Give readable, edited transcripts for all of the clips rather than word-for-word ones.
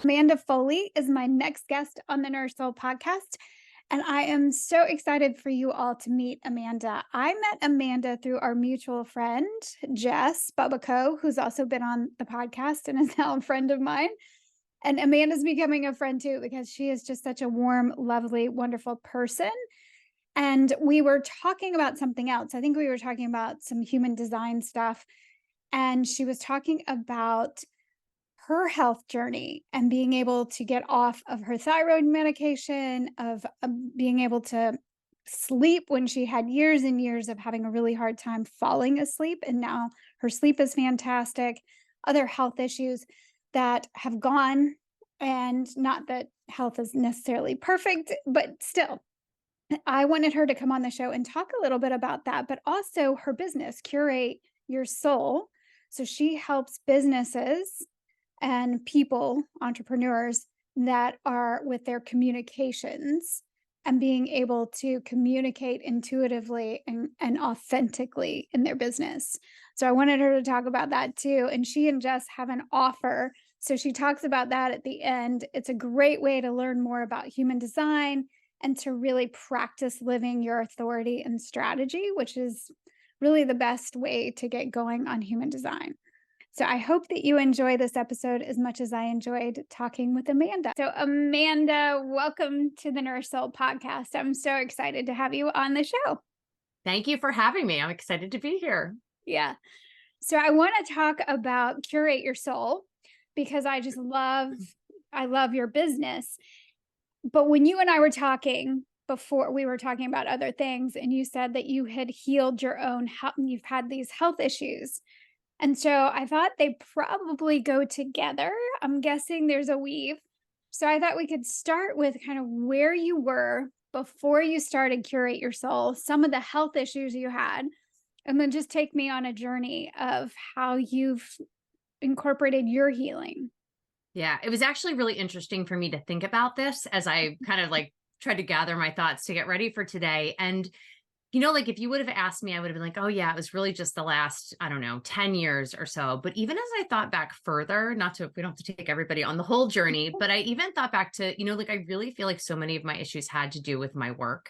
Amanda Foley is my next guest on the Nurse Soul podcast. And I am so excited for you all to meet Amanda. I met Amanda through our mutual friend, Jess Bubico, who's also been on the podcast and is now a friend of mine. And Amanda's becoming a friend too, because she is just such a warm, lovely, wonderful person. And we were talking about something else. I think we were talking about some human design stuff. And she was talking about her health journey and being able to get off of her thyroid medication, of being able to sleep when she had years and years of having a really hard time falling asleep. And now her sleep is fantastic. Other health issues that have gone, and not that health is necessarily perfect, but still, I wanted her to come on the show and talk a little bit about that, but also her business, Curate Your Soul. So she helps businesses and people, entrepreneurs that are with their communications and being able to communicate intuitively and authentically in their business. So I wanted her to talk about that too. And she and Jess have an offer. So she talks about that at the end. It's a great way to learn more about human design and to really practice living your authority and strategy, which is really the best way to get going on human design. So I hope that you enjoy this episode as much as I enjoyed talking with Amanda. So Amanda, welcome to the Nurse Soul podcast. I'm so excited to have you on the show. Thank you for having me. I'm excited to be here. Yeah. So I want to talk about Curate Your Soul because I love your business. But when you and I were talking before, we were talking about other things, and you said that you had healed your own health, and you've had these health issues. And so I thought they probably go together. I'm guessing there's a weave. So I thought we could start with kind of where you were before you started Curate Your Soul, some of the health issues you had, and then just take me on a journey of how you've incorporated your healing. Yeah, it was actually really interesting for me to think about this as I kind of tried to gather my thoughts to get ready for today. And, if you would have asked me, I would have been like, oh yeah, it was really just the last, I don't know, 10 years or so. But even as I thought back further, we don't have to take everybody on the whole journey, but I even thought back to, I really feel like so many of my issues had to do with my work.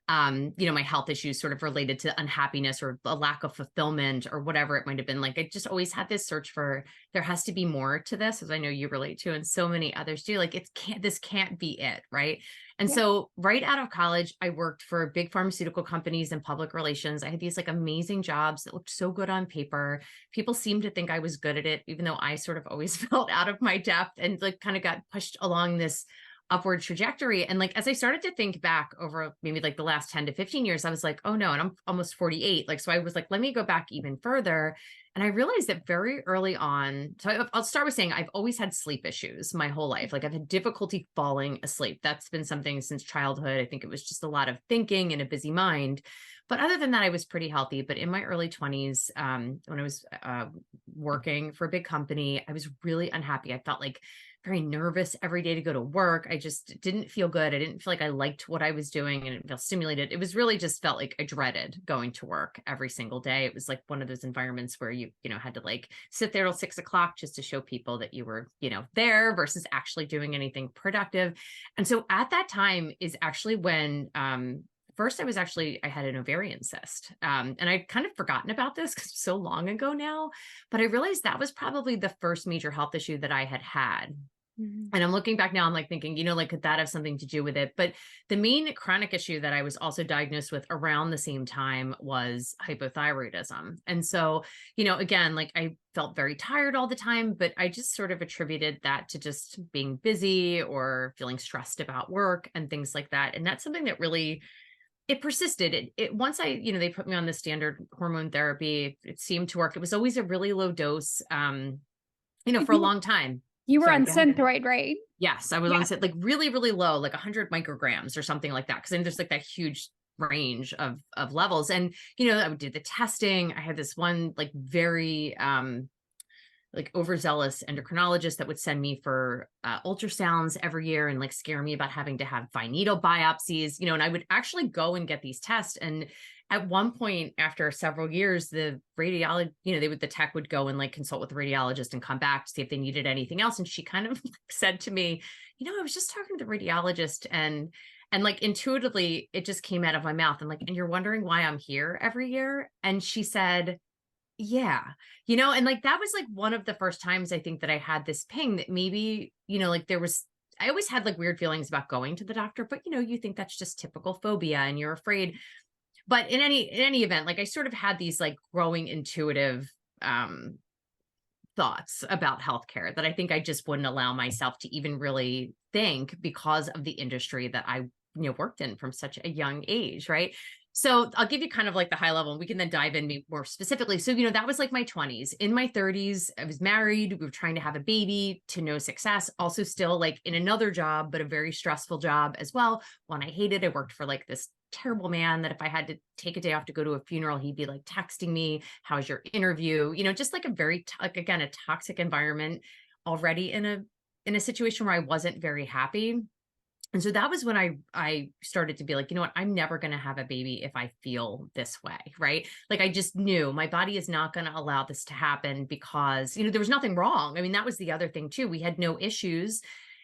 My health issues sort of related to unhappiness or a lack of fulfillment or whatever it might have been. Like, I just always had this search for, there has to be more to this, as I know you relate to, and so many others do. Like, this can't be it. Right. And so right out of college, I worked for big pharmaceutical companies and public relations. I had these amazing jobs that looked so good on paper. People seemed to think I was good at it, even though I sort of always felt out of my depth and kind of got pushed along this upward trajectory. And as I started to think back over maybe the last 10 to 15 years, I was like, oh no, and I'm almost 48. So I was like, let me go back even further. And I realized that very early on, so I'll start with saying I've always had sleep issues my whole life. I've had difficulty falling asleep. That's been something since childhood. I think it was just a lot of thinking and a busy mind. But other than that, I was pretty healthy. But in my early 20s, when I was working for a big company, I was really unhappy. I felt very nervous every day to go to work. I just didn't feel good. I didn't feel like I liked what I was doing and didn't feel stimulated. It was really just felt like I dreaded going to work every single day. It was one of those environments where you had to sit there till 6 o'clock just to show people that you were, there versus actually doing anything productive. And so at that time is actually when, first, I had an ovarian cyst. And I'd kind of forgotten about this because it's so long ago now, but I realized that was probably the first major health issue that I had. Mm-hmm. And I'm looking back now, I'm thinking, could that have something to do with it? But the main chronic issue that I was also diagnosed with around the same time was hypothyroidism. And so, again, I felt very tired all the time, but I just sort of attributed that to just being busy or feeling stressed about work and things like that. And that's something that really, it persisted. It once they put me on the standard hormone therapy, it seemed to work. It was always a really low dose, for a long time. You were Sorry, on go ahead. Synthroid, right? Yes, I was on really, really low, 100 micrograms or something like that. Because then there's that huge range of levels. And, I would do the testing. I had this one very like overzealous endocrinologist that would send me for ultrasounds every year and like scare me about having to have fine needle biopsies, and I would actually go and get these tests. And at one point after several years, the radiologist, the tech would go and like consult with the radiologist and come back to see if they needed anything else. And she kind of said to me, I was just talking to the radiologist, and like intuitively it just came out of my mouth. I'm like, and you're wondering why I'm here every year? And she said, yeah, and like that was like one of the first times I think that I had this ping that maybe, like I always had like weird feelings about going to the doctor, but you think that's just typical phobia and you're afraid. But in any event, like I sort of had these like growing intuitive thoughts about healthcare that I think I just wouldn't allow myself to even really think because of the industry that I worked in from such a young age, right? So I'll give you kind of like the high level and we can then dive in more specifically. So, that was like my 20s. In my 30s, I was married. We were trying to have a baby to no success. Also still like in another job, but a very stressful job as well. One I hated. I worked for like this terrible man that if I had to take a day off to go to a funeral, he'd be like texting me, how's your interview? Just like a very, like, again, a toxic environment already in a situation where I wasn't very happy. And so that was when I started to be like, what, I'm never going to have a baby if I feel this way, right? Like I just knew my body is not going to allow this to happen because, there was nothing wrong. I mean, that was the other thing too. We had no issues.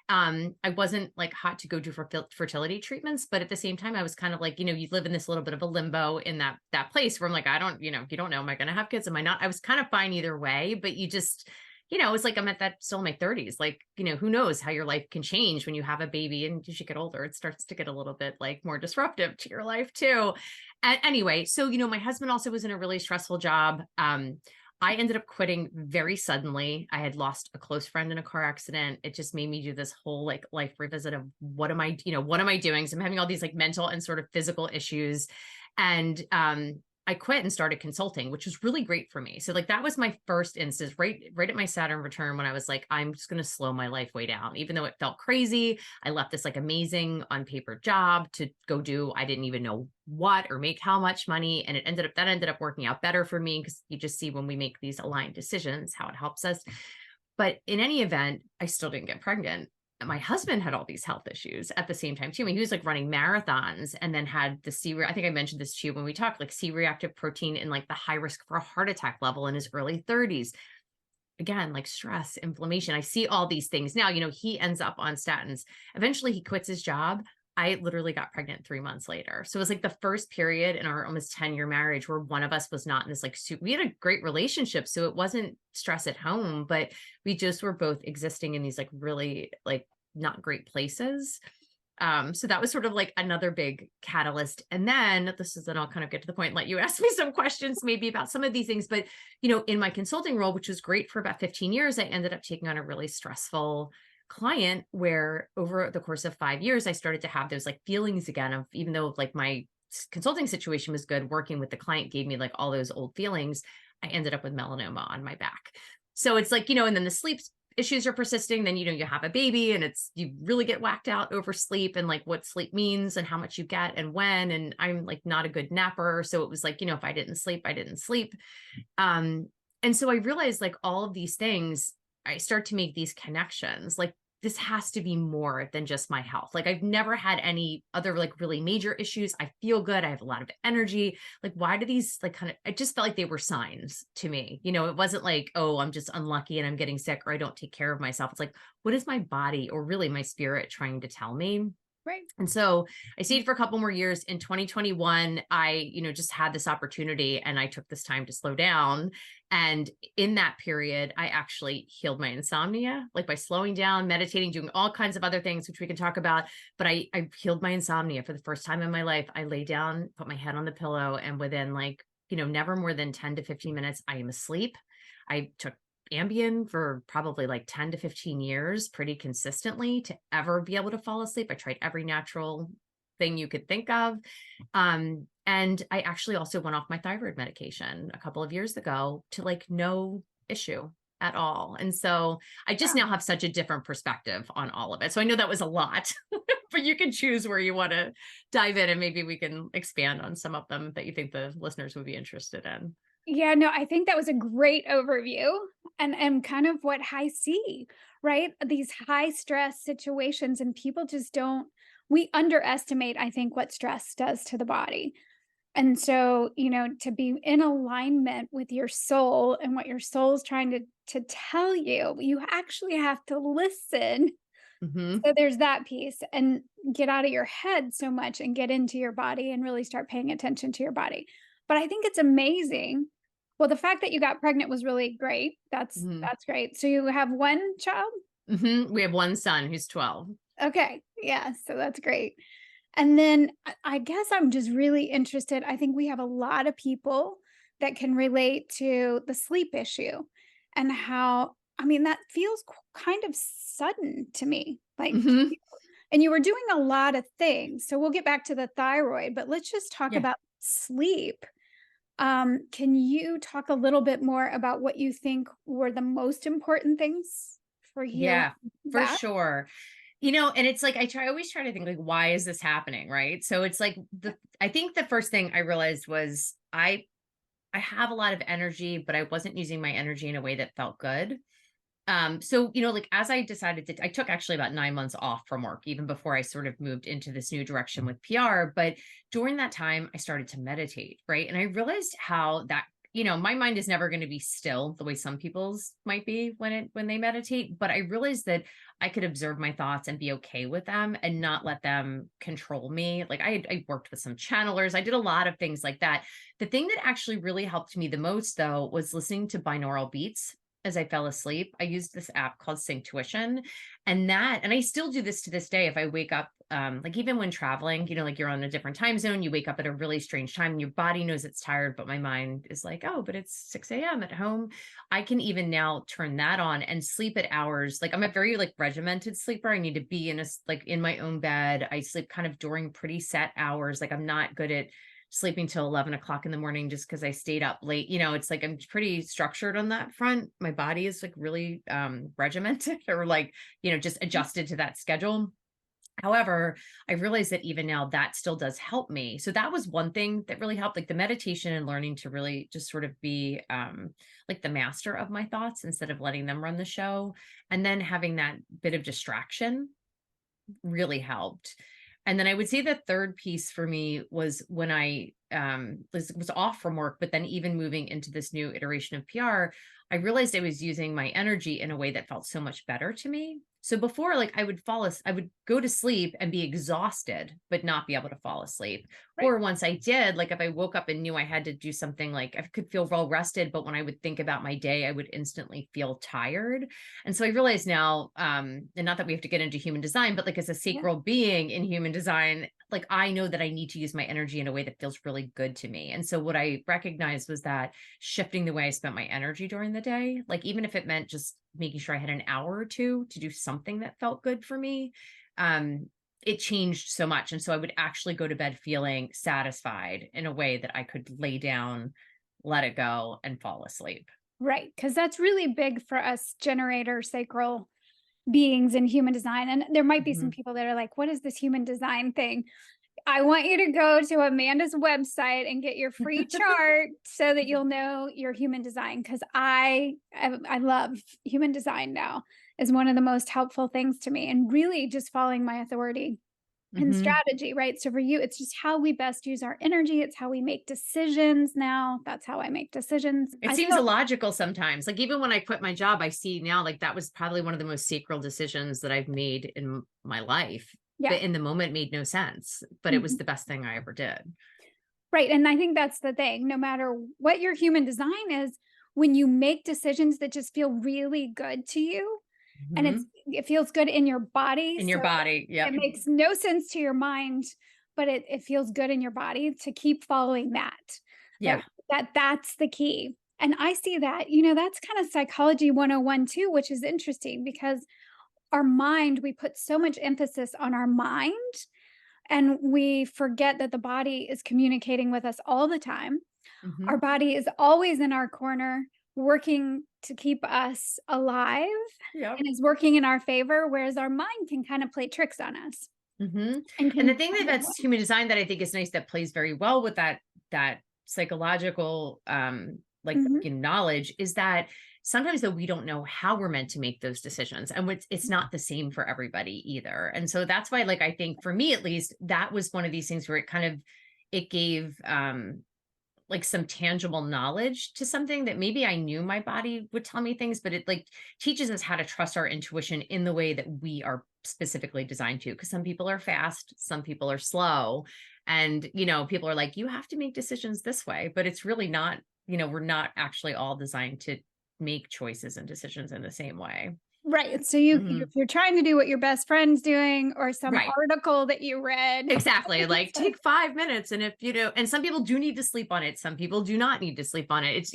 I wasn't like hot to go do fertility treatments, but at the same time, I was kind of like, you live in this little bit of a limbo in that place where I'm like, I don't, you don't know, am I going to have kids? Am I not? I was kind of fine either way, but you just, it's like I'm at that still in my 30s. Like, who knows how your life can change when you have a baby and as you get older, it starts to get a little bit like more disruptive to your life too. And anyway, so, my husband also was in a really stressful job. I ended up quitting very suddenly. I had lost a close friend in a car accident. It just made me do this whole like life revisit of what am I doing? So I'm having all these like mental and sort of physical issues. And I quit and started consulting, which was really great for me. So like that was my first instance, right at my Saturn return, when I was like, I'm just going to slow my life way down. Even though it felt crazy, I left this like amazing on paper job to go do, I didn't even know what or make how much money. And that ended up working out better for me because you just see when we make these aligned decisions, how it helps us. But in any event, I still didn't get pregnant. My husband had all these health issues at the same time too. I mean, he was like running marathons and then had the I think I mentioned this to you when we talked, like C-reactive protein in like the high risk for a heart attack level in his early 30s. Again, like stress, inflammation. I see all these things now. He ends up on statins. Eventually he quits his job. I literally got pregnant 3 months later. So it was like the first period in our almost 10-year marriage where one of us was not in this like we had a great relationship. So it wasn't stress at home, but we just were both existing in these like really like not great places. So that was sort of like another big catalyst. And then I'll kind of get to the point and let you ask me some questions maybe about some of these things. But, in my consulting role, which was great for about 15 years, I ended up taking on a really stressful client where over the course of 5 years, I started to have those like feelings again of, even though like my consulting situation was good, working with the client gave me like all those old feelings. I ended up with melanoma on my back. So it's like, and then the sleep issues are persisting, then, you have a baby and you really get whacked out over sleep and like what sleep means and how much you get and when, and I'm like not a good napper. So it was like, if I didn't sleep, I didn't sleep. And so I realized like all of these things, I start to make these connections, like this has to be more than just my health. Like I've never had any other like really major issues. I feel good. I have a lot of energy. Like why do these like I just felt like they were signs to me. It wasn't like, oh, I'm just unlucky and I'm getting sick or I don't take care of myself. It's like, what is my body or really my spirit trying to tell me? Right. And so I stayed for a couple more years. In 2021, I, just had this opportunity and I took this time to slow down. And in that period, I actually healed my insomnia, like by slowing down, meditating, doing all kinds of other things, which we can talk about. But I healed my insomnia for the first time in my life. I lay down, put my head on the pillow, and within like, never more than 10 to 15 minutes, I am asleep. I took Ambien for probably like 10 to 15 years pretty consistently to ever be able to fall asleep. I tried every natural thing you could think of. And I actually also went off my thyroid medication a couple of years ago to like no issue at all. And so I just now have such a different perspective on all of it. So I know that was a lot, but you can choose where you want to dive in and maybe we can expand on some of them that you think the listeners would be interested in. Yeah, no, I think that was a great overview and kind of what I see, right? These high stress situations and people just don't we underestimate, I think, what stress does to the body. And so, to be in alignment with your soul and what your soul's trying to tell you, you actually have to listen. Hmm. So there's that piece and get out of your head so much and get into your body and really start paying attention to your body. But I think it's amazing. Well, the fact that you got pregnant was really great. That's Hmm. that's great. So you have one child? Hmm. We have one son who's 12. Okay. Yeah, so that's great. And then I guess I'm just really interested. I think we have a lot of people that can relate to the sleep issue and how, I mean, that feels kind of sudden to me. Hmm. And you were doing a lot of things. So we'll get back to the thyroid, but let's just talk Yeah. about sleep. Can you talk a little bit more about what you think were the most important things for healing Yeah, for that? sure. And it's like I always try to think like, why is this happening? Right. So it's like I think the first thing I realized was I have a lot of energy, but I wasn't using my energy in a way that felt good. So, like as I decided to, I took actually about 9 months off from work, even before I sort of moved into this new direction with PR. But during that time, I started to meditate, right? And I realized how that, my mind is never going to be still the way some people's might be when they meditate. But I realized that I could observe my thoughts and be okay with them and not let them control me. Like I worked with some channelers, I did a lot of things like that. The thing that actually really helped me the most, though, was listening to binaural beats as I fell asleep. I used this app called Tuition, and I still do this to this day. If I wake up, like even when traveling, like you're on a different time zone, you wake up at a really strange time and your body knows it's tired, but my mind is like, oh, but it's 6 a.m. at home. I can even now turn that on and sleep at hours. Like I'm a very like regimented sleeper. I need to be like in my own bed. I sleep kind of during pretty set hours. Like I'm not good at sleeping till 11 o'clock in the morning just because I stayed up late. It's like I'm pretty structured on that front. My body is like really regimented or like, just adjusted to that schedule. However, I realized that even now that still does help me. So that was one thing that really helped, like the meditation and learning to really just sort of be like the master of my thoughts instead of letting them run the show. And then having that bit of distraction really helped. And then I would say the third piece for me was when I was off from work, but then even moving into this new iteration of PR, I realized I was using my energy in a way that felt so much better to me. So before, like I would go to sleep and be exhausted, but not be able to fall asleep. Right. Or once I did, like if I woke up and knew I had to do something, like I could feel well rested, but when I would think about my day, I would instantly feel tired. And so I realize now, and not that we have to get into human design, but like as a Yeah. sacral being in human design, like I know that I need to use my energy in a way that feels really good to me. And so what I recognized was that shifting the way I spent my energy during the day, like even if it meant just making sure I had an hour or two to do something that felt good for me, um, it changed so much. And so I would actually go to bed feeling satisfied in a way that I could lay down, let it go, and fall asleep. Right. Because that's really big for us generator sacral beings in human design. And there might be some Mhm. people that are like, what is this human design thing? I want you to go to Amanda's website and get your free chart so that you'll know your human design. Because I love human design now is one of the most helpful things to me, and really just following my authority and Mhm. strategy, right? So for you, it's just how we best use our energy. It's how we make decisions now. That's how I make decisions. It I seems feel illogical sometimes. Like even when I quit my job, I see now like that was probably one of the most sacral decisions that I've made in my life. yeah. But in the moment made no sense, but it was Mhm. the best thing I ever did. Right, and I think that's the thing, no matter what your human design is, when you make decisions that just feel really good to you, and Mhm. it feels good in your body, In your so body. it Yep. makes no sense to your mind, but it feels good in your body to keep following that. That Yeah. that's the key, and I see that, that's kinda psychology 101 too, which is interesting because our mind we put so much emphasis on our mind, and we forget that the body is communicating with us all the time. Our Mhm. body is always in our corner, working to keep us alive Yep. and is working in our favor, whereas our mind can kind of play tricks on us Mhm. and And the can thing kind of that's human design that I think is nice that plays very well with that psychological like, Mhm. knowledge is that sometimes though we don't know how we're meant to make those decisions, and it's not the same for everybody either. And so that's why, like, I think for me at least, that was one of these things where it gave like some tangible knowledge to something that maybe I knew my body would tell me things, but it like teaches us how to trust our intuition in the way that we are specifically designed to. Because some people are fast, some people are slow. And, people are like, you have to make decisions this way, but it's really not, we're not actually all designed to make choices and decisions in the same way. Right, so you Hmm. if you're trying to do what your best friend's doing or some Right. article that you read, Exactly. like you Like said. take 5 minutes. And if, and some people do need to sleep on it. Some people do not need to sleep on it. It's,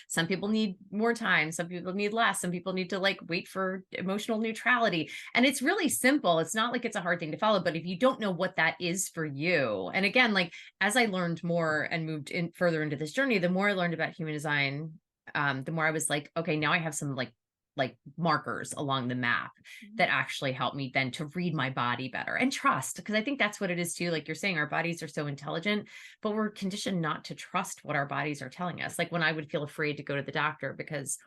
some people need more time. Some people need less. Some people need to like wait for emotional neutrality. And it's really simple. It's not like it's a hard thing to follow, but if you don't know what that is for you, and again, like as I learned more and moved in further into this journey, the more I learned about human design, the more I was like, okay, now I have some like markers along the map that actually help me then to read my body better and trust, because I think that's what it is too. Like you're saying, our bodies are so intelligent, but we're conditioned not to trust what our bodies are telling us. Like when I would feel afraid to go to the doctor because,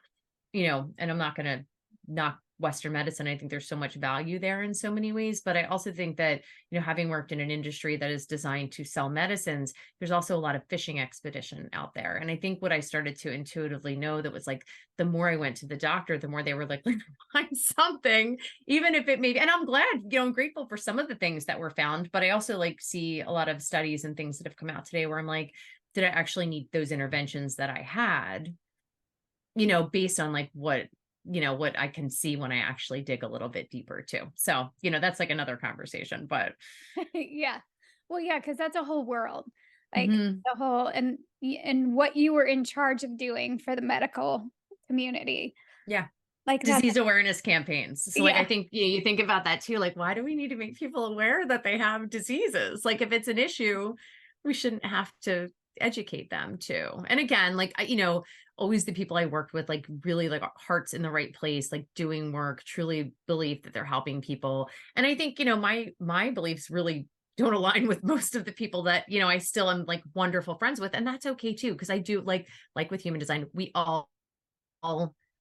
and I'm not going to knock Western medicine. I think there's so much value there in so many ways. But I also think that, having worked in an industry that is designed to sell medicines, there's also a lot of fishing expedition out there. And I think what I started to intuitively know that was like, the more I went to the doctor, the more they were like, find something, even if it may be, and I'm glad, I'm grateful for some of the things that were found, but I also like see a lot of studies and things that have come out today where I'm like, did I actually need those interventions that I had? Based on like what I can see when I actually dig a little bit deeper too. So, that's like another conversation, but Yeah. Well, yeah, because that's a whole world. Like, mhm. the whole and what you were in charge of doing for the medical community. Yeah. Like, that's Disease awareness campaigns. So like I yeah. think you think about that too. Like, why do we need to make people aware that they have diseases? Like if it's an issue, we shouldn't have to educate them too. And again, like always the people I worked with, like really like hearts in the right place, like doing work, truly believe that they're helping people. And I think, my beliefs really don't align with most of the people that, I still am like wonderful friends with. And that's okay too. Cause I do like with human design, we all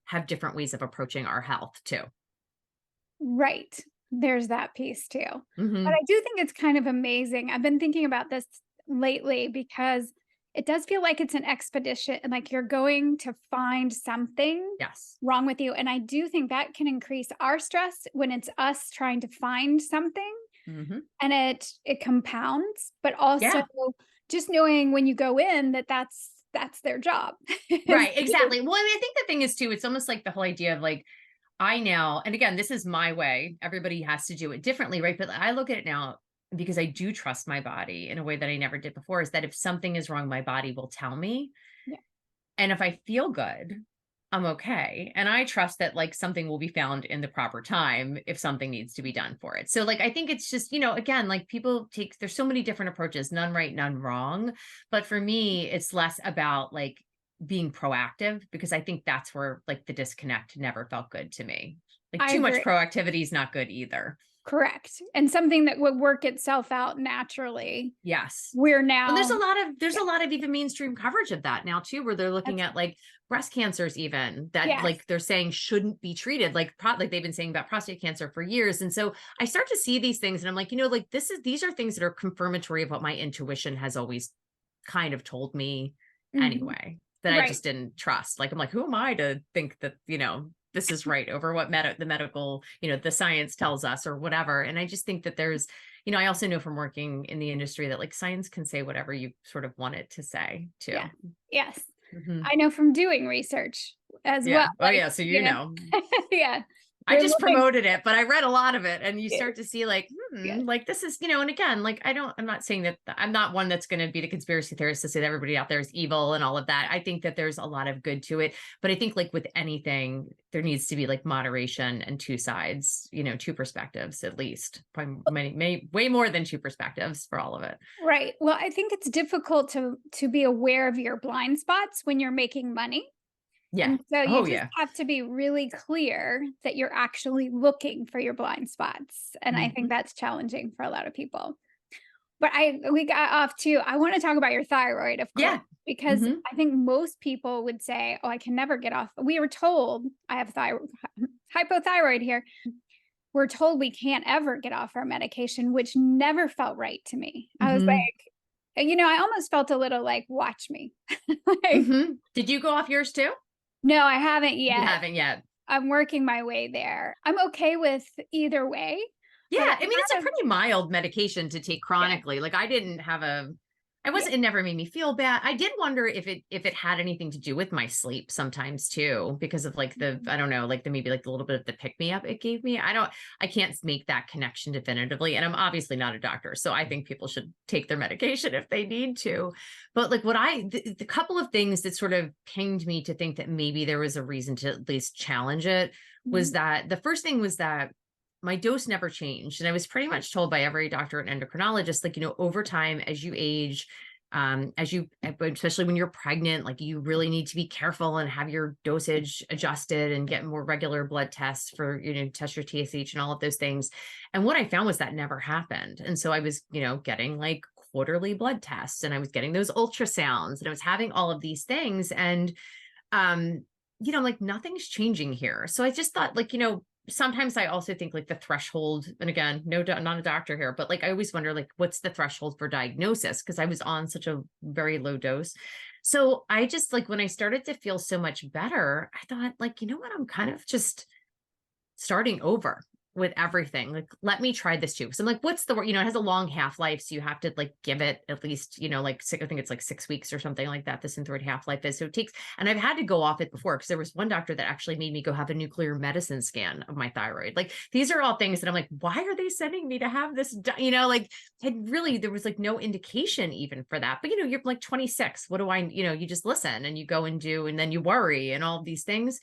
have different ways of approaching our health too. Right. There's that piece too. But Hmm. I do think it's kind of amazing. I've been thinking about this lately because it does feel like it's an expedition and like you're going to find something Yes. wrong with you. And I do think that can increase our stress when it's us trying to find something Hmm. and it compounds, but also Yeah. just knowing when you go in that that's their job. is Right. to- Exactly. Well, I mean, I think the thing is too, it's almost like the whole idea of like, I now, and again, this is my way. Everybody has to do it differently, right? But I look at it now because I do trust my body in a way that I never did before, is that if something is wrong, my body will tell me. Yeah, And if I feel good, I'm okay. And I trust that like something will be found in the proper time if something needs to be done for it. So like I think it's just, again, like people take there's so many different approaches, none right, none wrong. But for me, it's less about like being proactive because I think that's where like the disconnect never felt good to me. Like I too much agree. proactivity is not good either. Correct. And something that would work itself out naturally. Yes. We're And now there's yeah, a lot of even mainstream coverage of that now too, where they're looking that's at like breast cancers even that yes. like they're saying shouldn't be treated like they've been saying about prostate cancer for years. And so I start to see these things and I'm like, like these are things that are confirmatory of what my intuition has always kind of told me Mhm. anyway, that I Right. just didn't trust. Like I'm like, who am I to think that, this is right over what the medical, the science tells us or whatever. And I just think that there's I also know from working in the industry that like science can say whatever you sort of want it to say Yeah. too. Yes. Hmm. I know from doing research as well, Yeah. Oh like, yeah. So yeah. I You're just looking promoted it, but I read a lot of it and you yeah, start to see like, yes. like this is, and again, like I'm not saying that I'm not one that's going to be the conspiracy theorist to say that everybody out there is evil and all of that. I think that there's a lot of good to it, but I think like with anything, there needs to be like moderation and two sides, two perspectives at least. Probably way more than two perspectives for all of it. Right. Well, I think it's difficult to be aware of your blind spots when you're making money. Yeah. And so you Oh just yeah. have to be really clear that you're actually looking for your blind spots. And I think Hmm. that's challenging for a lot of people. but we got off too. I want to talk about your thyroid, of course, Yeah. because Mhm. I think most people would say, "Oh, I can never get off." We were told I have thyroid hypothyroid here. We're told we can't ever get off our medication, which never felt right to me. I was Mhm. like, I almost felt a little like, "Watch me." Like, Mhm. Did you go off yours too? no, I haven't You yet. haven't yet. I'm working my way there. I'm okay with either way, but Yeah, I mean, it's a I kind of pretty mild medication to take yeah. chronically. Like I didn't have a I Yeah. wasn't it never made me feel bad. I did wonder if it had anything to do with my sleep sometimes too, because of like the Mhm. I don't know, like the maybe like a little bit of the pick me up it gave me. I can't make that connection definitively. And I'm obviously not a doctor. So I think people should take their medication if they need to. But like the couple of things that sort of pinged me to think that maybe there was a reason to at least challenge it was Mhm. that the first thing was that my dose never changed. And I was pretty much told by every doctor and endocrinologist, like, over time, as you age, especially when you're pregnant, like you really need to be careful and have your dosage adjusted and get more regular blood tests for, test your TSH and all of those things. And what I found was that never happened. And so I was, getting like quarterly blood tests and I was getting those ultrasounds and I was having all of these things. And um like nothing's changing here. So I just thought like, sometimes I also think like the threshold, and again, not a doctor here, but like I always wonder like what's the threshold for diagnosis because I was on such a very low dose. So I just like when I started to feel so much better, I thought like, you know what, I'm kind of just starting over with everything. Like, let me try this too. So I'm like, what's the word? It has a long half life. So you have to like give it at least, like I think it's like 6 weeks or something like that. The synthroid half life is. So it takes, and I've had to go off it before because there was one doctor that actually made me go have a nuclear medicine scan of my thyroid. Like, these are all things that I'm like, why are they sending me to have this? Like, had really, there was like no indication even for that. But, you're like 26. What do you just listen and you go and do, and then you worry and all of these things.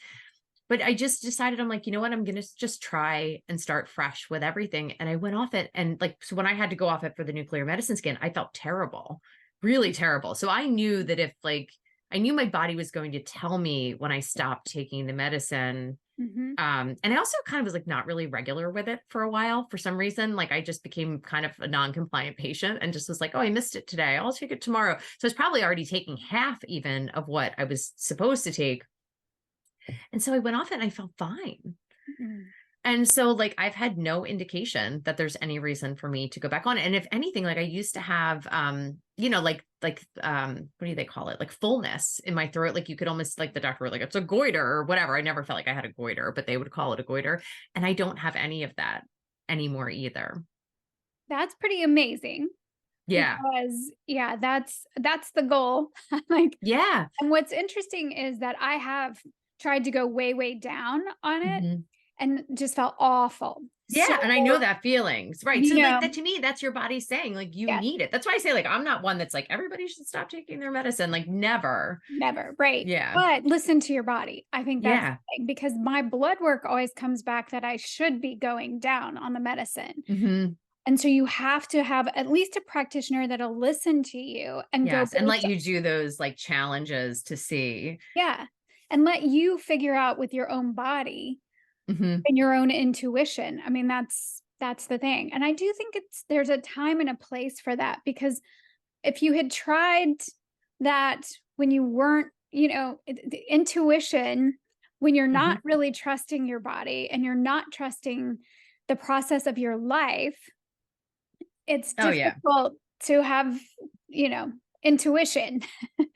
But I just decided, I'm like, you know what? I'm going to just try and start fresh with everything. And I went off it. And like, so when I had to go off it for the nuclear medicine scan, I felt terrible, really terrible. So I knew that if like, I knew my body was going to tell me when I stopped taking the medicine. Mhm. And I also kind of was like not really regular with it for a while for some reason. Like I just became kind of a non-compliant patient and just was like, oh, I missed it today. I'll take it tomorrow. So I was probably already taking half even of what I was supposed to take. And so I went off it and I felt fine. Mm. And so like I've had no indication that there's any reason for me to go back on it. And if anything, like I used to have what do they call it? Like fullness in my throat. Like you could almost like the doctor were like, it's a goiter or whatever. I never felt like I had a goiter, but they would call it a goiter. And I don't have any of that anymore either. That's pretty amazing Yeah. because yeah, that's the goal. Like, Yeah. and what's interesting is that I have tried to go way, way down on it Mhm. and just felt awful. So, Yeah, and I know that feelings, right? So you like know, that to me, that's your body saying like you yeah, need it. That's why I say like I'm not one that's like everybody should stop taking their medicine. Like never. never, right. Yeah. But listen to your body. I think that's the Yeah. thing because my blood work always comes back that I should be going down on the medicine. Hmm. And so you have to have at least a practitioner that'll listen to you and go Yes. And let based you do those like challenges to see. yeah, and let you figure out with your own body Hmm. and your own intuition. I mean, that's the thing. And I do think there's a time and a place for that because if you had tried that when you weren't, the intuition, when you're not Hmm. really trusting your body and you're not trusting the process of your life, it's Oh yeah. difficult to have, you know, intuition.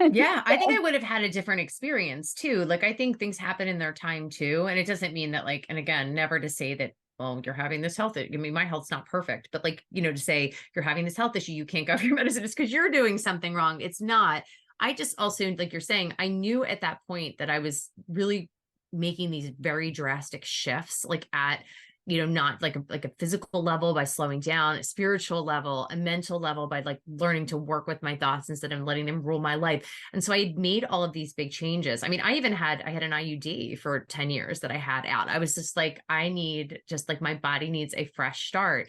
Yeah, I think I So, would have had a different experience too. Like I think things happen in their time too. And it doesn't mean that like, and again, never to say that, well, you're having this health. I mean, my health's not perfect, but like, to say you're having this health issue, you can't go off your medicine just because you're doing something wrong. It's not. I just also, like you're saying, I knew at that point that I was really making these very drastic shifts, like at not like a physical level by slowing down, a spiritual level, a mental level by like learning to work with my thoughts instead of letting them rule my life. And so I had made all of these big changes. I mean, I had an IUD for 10 years that I had out. I was just like, I need just like my body needs a fresh start.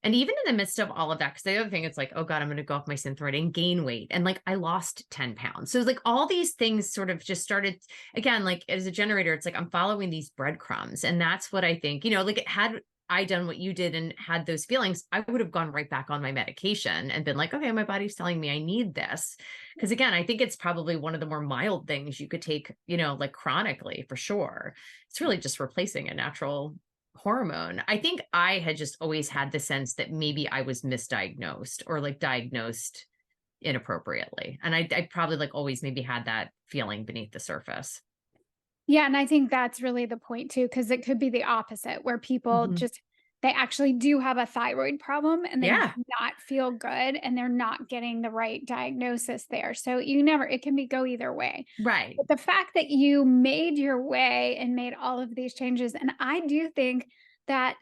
And even in the midst of all of that, because the other thing, it's like, oh God, I'm going to go off my synthroid and gain weight. And like, I lost 10 pounds. So like all these things sort of just started again, like as a generator, it's like I'm following these breadcrumbs. And that's what I think, like it had I done what you did and had those feelings, I would have gone right back on my medication and been like, okay, my body's telling me I need this. Because again, I think it's probably one of the more mild things you could take, like chronically for sure. It's really just replacing a natural hormone. I think I had just always had the sense that maybe I was misdiagnosed or like diagnosed inappropriately. And I probably like always maybe had that feeling beneath the surface. Yeah, and I think that's really the point too, because it could be the opposite where people Mhm. just they actually do have a thyroid problem and they do Yeah. not feel good and they're not getting the right diagnosis there. So you never it can be go either way. Right. But the fact that you made your way and made all of these changes, and I do think that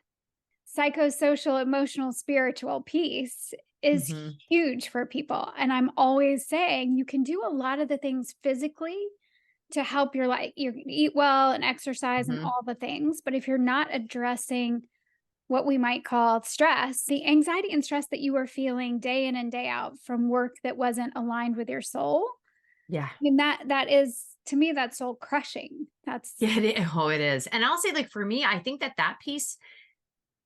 psychosocial, emotional, spiritual piece is Mhm. huge for people. And I'm always saying you can do a lot of the things physically to help your life. You can eat well and exercise and Mhm. all the things. But if you're not addressing what we might call stress, the anxiety and stress that you were feeling day in and day out from work that wasn't aligned with your soul, Yeah. I mean, that is to me, that's soul crushing. That's Yeah, oh, it is. And I'll say, like, for me, I think that that piece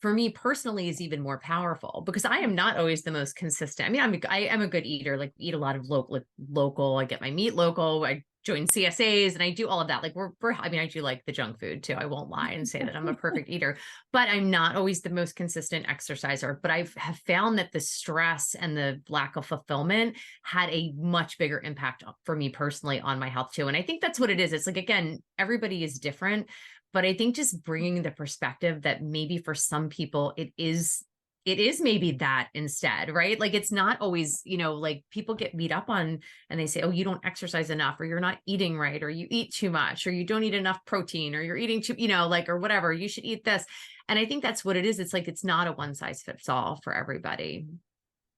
for me personally is even more powerful because I am not always the most consistent. I mean, I am a good eater, like eat a lot of local. I get my meat local. I join CSAs and I do all of that. Like I mean, I do like the junk food too. I won't lie and say that I'm a perfect eater, but I'm not always the most consistent exerciser. But have found that the stress and the lack of fulfillment had a much bigger impact for me personally on my health too. And I think that's what it is. It's like, again, everybody is different, but I think just bringing the perspective that maybe for some people it is maybe that instead, right? Like it's not always, like people get beat up on and they say, oh, you don't exercise enough, or you're not eating right, or you eat too much, or you don't eat enough protein, or you're eating too, like, or whatever, you should eat this. And I think that's what it is. It's like, it's not a one size fits all for everybody.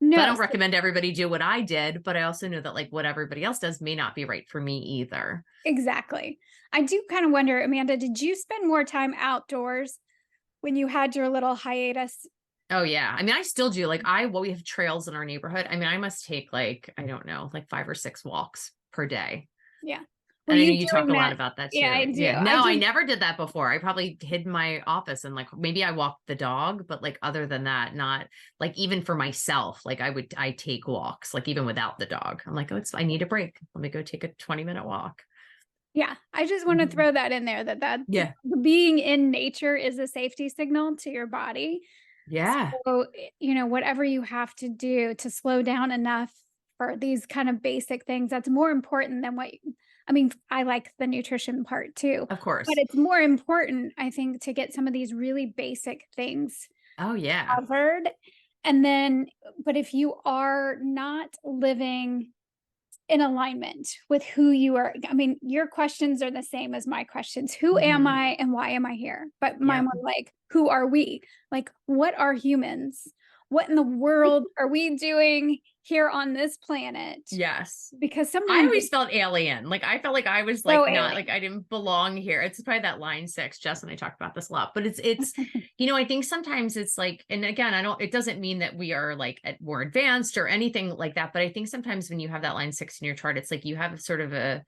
So I no. don't recommend everybody do what I did, but I also know that like what everybody else does may not be right for me either. Exactly. I do kind of wonder, Amanda, did you spend more time outdoors when you had your little hiatus? Oh yeah. I mean, I still do. Like we have trails in our neighborhood. I mean, I must take like, I don't know, like 5 or 6 walks per day. Yeah. Were And I know you you talk doing a lot that? about that Yeah, I too. do. Yeah. I No, I do. never did that before. I probably hid in my office and like maybe I walked the dog, but like other than that, not like even for myself, like I take walks, like even without the dog. I'm like, I need a break. Let me go take a 20-minute walk. Yeah, I just want to Mhm. throw that in there that Yeah. being in nature is a safety signal to your body. Yeah. So, whatever you have to do to slow down enough for these kind of basic things, that's more important than I mean, I like the nutrition part too, Of but course. it's more important, I think, to get some of these really basic things Oh yeah. covered. And then, but if you are not living in alignment with who you are. I mean, your questions are the same as my questions. Who am Hmm. I and why am I here? But mine Yep. were like, who are we? Like, what are humans? What in the world are we doing here on this planet? Yes. Because I sometimes always it's felt alien. Like I felt like I was so like not like alien. I didn't belong here. It's probably that line 6. Jess and I talked about this a lot, but it's I think sometimes it's like, and again, it doesn't mean that we are like more advanced or anything like that. But I think sometimes when you have that line 6 in your chart, it's like you have sort of